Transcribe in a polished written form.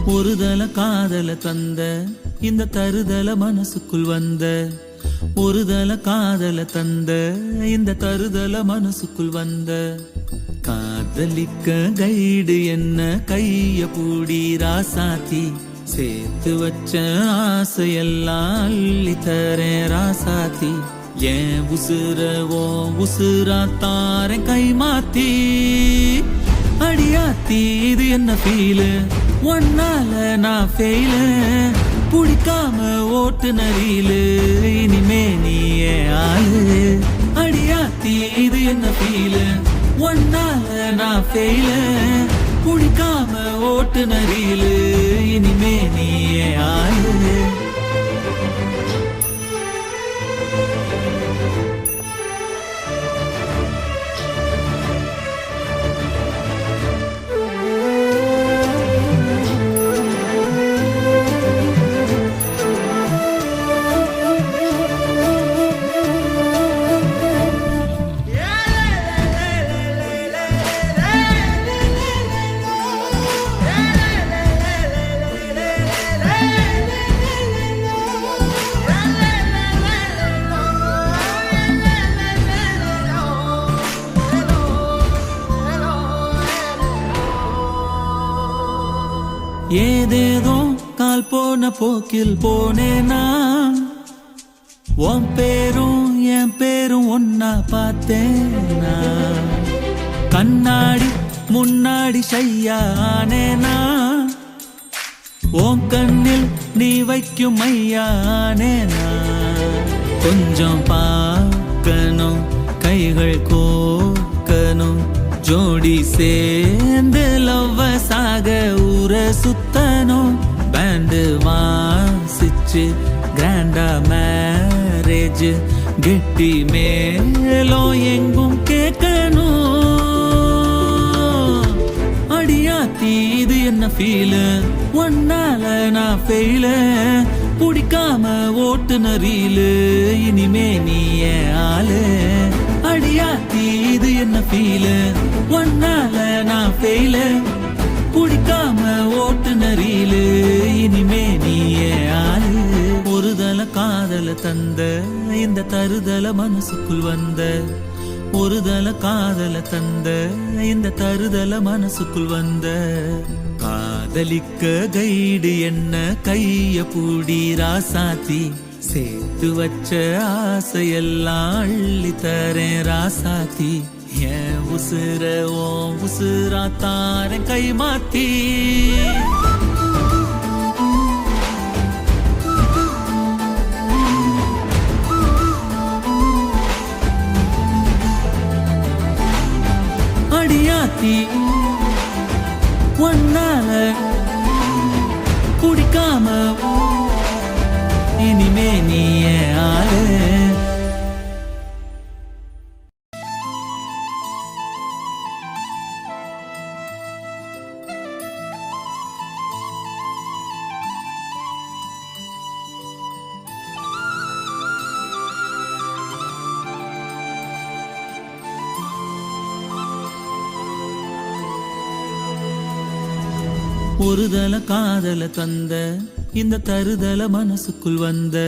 ஒருதல காதல தந்த இந்த தருதல மனசுக்குள் வந்த ஒருதல காதல தந்த இந்த தருதல மனசுக்குள் வந்த காதலிக்க கைடு என்ன கைய பூடி ராசாத்தி சேர்த்து வச்ச ஆசையெல்லாம் அள்ளி தரேன் ராசாத்தி ஏன் உசுரவோ உசுரா தாரேன் கை மாத்தி அடியாத்தி இது என்ன ஃபீலு ஒன்னால நான் ஃபெயிலு புடிக்காம ஓட்டு நரியிலு இனிமே நீயே ஆளு அடியாத்தி இது என்ன ஃபீலு ஒன்னால நான் ஃபெயிலு புடிக்காம ஓட்டு நரியிலு இனிமே நீயே ஆளு ஏதேதோ கால் போன போக்கில் போனேனா உன் பேரும் என் பேரும் ஒன்னா பார்த்தேனா கண்ணாடி முன்னாடி ஷையானேனா உன் கண்ணில் நீ வைக்கும் மையானேனா கொஞ்சம் பார்க்கணும் கைகள் கோக்கணும் ஜோடி சேர்ந்து லவ்வசாக ஊர சுத்தணும் பேண்டு வாசிச்சு கிராண்டா மேரேஜ் கெட்டி மேலும் எங்கும் கேட்கணும் அடியாத்தி இது என்ன ஃபீலு ஒன்னால நான் ஃபெயிலு புடிக்காம ஓட்டு நரியிலு இனிமே நீயே ஆளு அடியாத்தி இது என்ன ஃபீலு ஒன்னால நான் ஃபெயிலு புடிக்காம ஓட்டு நரியிலு இனிமே நீயே ஆளு ஒருதல காதல தந்த இந்த தருதல மனசுக்குள் வந்த ஒருதல காதல தந்த இந்த தருதல மனசுக்குள் வந்த காதலிக்க கைடு என்ன கைய பூடி ராசாத்தி சேர்த்து வச்ச ஆசையெல்லாம் அள்ளி தரேன் ராசாத்தி ஏன் உசுர ஓ உசுரா தாரேன் கை மாத்தி அடியாத்தி ஒன்னால குடிக்காம இனிமே நீயே ஆளு ஒருதல காதல தந்த இந்த தருதல மனசுக்குள் வந்த